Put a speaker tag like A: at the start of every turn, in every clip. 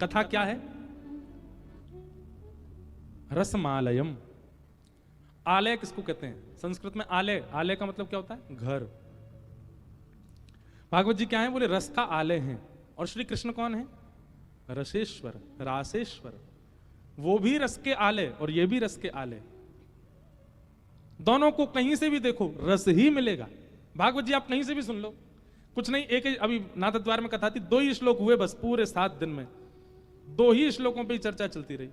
A: कथा क्या है? रसमालयम। आलय किसको कहते हैं? संस्कृत में आलय, आलय का मतलब क्या होता है? घर। भागवत जी क्या है? बोले रस का आलय हैं। और श्री कृष्ण कौन है? रसेश्वर, रासेश्वर। वो भी रस के आलय और ये भी रस के आलय। दोनों को कहीं से भी देखो रस ही मिलेगा। भागवत जी आप कहीं से भी सुन लो, कुछ नहीं, एक ही अभी नाथद्वार में कथा थी, 2 ही श्लोक हुए बस पूरे 7 दिन में, 2 ही श्लोकों पे ही चर्चा चलती रही।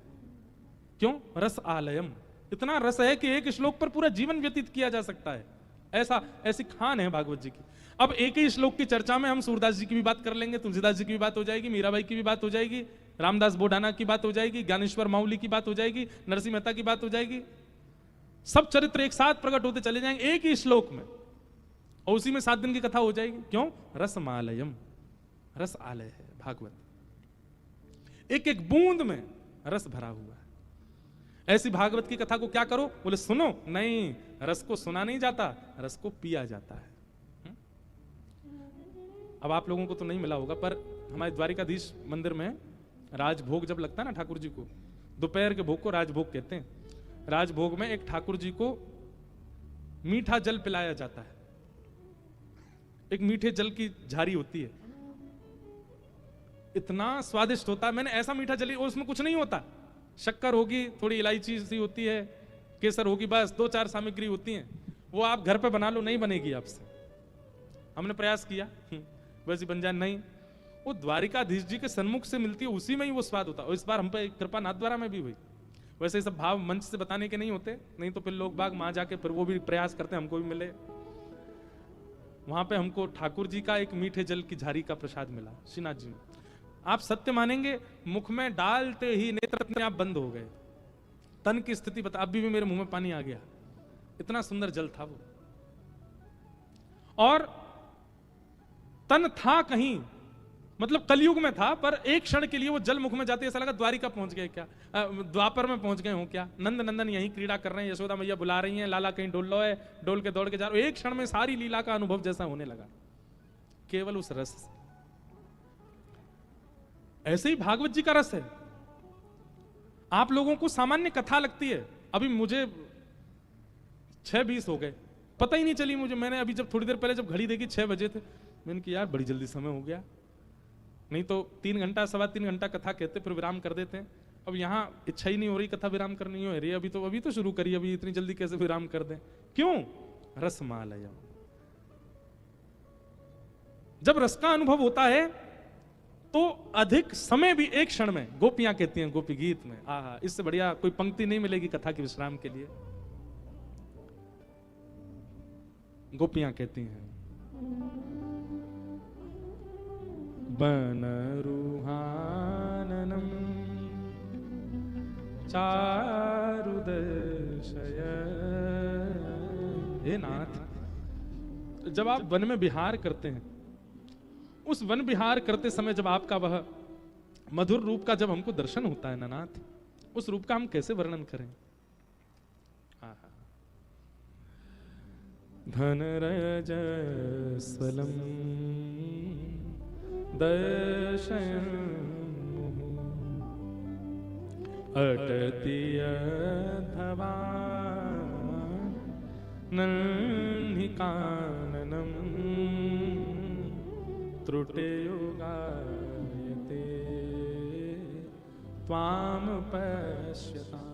A: क्यों? रस आलयम। इतना रस है कि एक श्लोक पर पूरा जीवन व्यतीत किया जा सकता है। ऐसी खान है भागवत जी की। अब एक ही श्लोक की चर्चा में हम सूरदास जी की भी बात कर लेंगे, तुलसीदास जी की भी बात हो जाएगी, मीराबाई की भी बात हो जाएगी, रामदास बोडाना की बात हो जाएगी, ज्ञानेश्वर माउली की बात हो जाएगी, नरसिंह मेहता की बात हो जाएगी। सब चरित्र एक साथ प्रकट होते चले जाएंगे एक ही श्लोक में, और उसी में 7 दिन की कथा हो जाएगी। क्यों? रसमालयम, रस आलय है भागवत। एक एक बूंद में रस भरा हुआ है। ऐसी भागवत की कथा को क्या करो? बोले सुनो, नहीं, रस को सुना नहीं जाता, रस को पिया जाता है। अब आप लोगों को तो नहीं मिला होगा, पर हमारे द्वारिकाधीश मंदिर में राजभोग जब लगता है ना ठाकुर जी को, दोपहर के भोग को राजभोग कहते हैं। राजभोग में एक ठाकुर जी को मीठा जल पिलाया जाता है। एक मीठे जल की झारी होती है, इतना स्वादिष्ट होता है। मैंने ऐसा मीठा जल, उसमें कुछ नहीं होता, शक्कर होगी, थोड़ी इलायची सी होती है, केसर होगी, बस 2-4 सामग्री होती हैं। वो आप घर पे बना लो, नहीं बनेगी आपसे। हमने प्रयास किया वैसी बन जाए, नहीं। वो द्वारिकाधीश जी के सन्मुख से मिलती है, उसी में ही वो स्वाद होता है। और इस बार हम पे कृपा नाथद्वारा में भी हुई। वैसे सब भाव मंच से बताने के नहीं होते, नहीं तो फिर लोग बाग वहां जाके फिर वो भी प्रयास करते हैं हमको भी मिले। वहां पे हमको ठाकुर जी का एक मीठे जल की झारी का प्रसाद मिला श्रीनाथ जी में। आप सत्य मानेंगे, मुख में डालते ही नेत्र अपने आप बंद हो गए। तन की स्थिति बता, अभी भी मेरे मुंह में पानी आ गया, इतना सुंदर जल था वो। और तन था कहीं, मतलब कलयुग में था, पर एक क्षण के लिए वो जल मुख में जाते ऐसा लगा द्वारिका पहुंच गए क्या, द्वापर में पहुंच गए हो क्या। नंद नंदन यहीं क्रीड़ा कर रहे हैं, यशोदा मैया बुला रही हैं, लाला कहीं डोल लो है, डोल के दौड़ के जा रहे हो। एक क्षण में सारी लीला का अनुभव जैसा होने लगा, केवल उस रस से। ऐसे ही भागवत जी का रस है। आप लोगों को सामान्य कथा लगती है। अभी मुझे 6:20 हो गए, पता ही नहीं चली मुझे। मैंने अभी जब थोड़ी देर पहले जब घड़ी देखी 6 बजे थे, मैंने कहा यार बड़ी जल्दी समय हो गया। नहीं तो 3 घंटा 3.25 घंटा कथा कहते, फिर विराम कर देते हैं। अब यहाँ इच्छा ही नहीं हो रही कथा विराम करनी हो रही, अभी तो शुरू करी, अभी इतनी जल्दी कैसे विराम कर दें। क्यों? रसमालय। जब रस का अनुभव होता है तो अधिक समय भी एक क्षण में, गोपियां कहती हैं गोपी गीत में, आहा, इससे बढ़िया कोई पंक्ति नहीं मिलेगी कथा के विश्राम के लिए। गोपियां कहती हैं, बनरुहाननम चारुदशय। हे नाथ, जब आप वन में विहार करते हैं, उस वन विहार करते समय जब आपका वह मधुर रूप का जब हमको दर्शन होता है ना नाथ, उस रूप का हम कैसे वर्णन करें। धनरजस्वलम दर्शयन् अटति अधवान् नन्हिकाननम् त्रुटयो गायते त्वां पश्यताम्।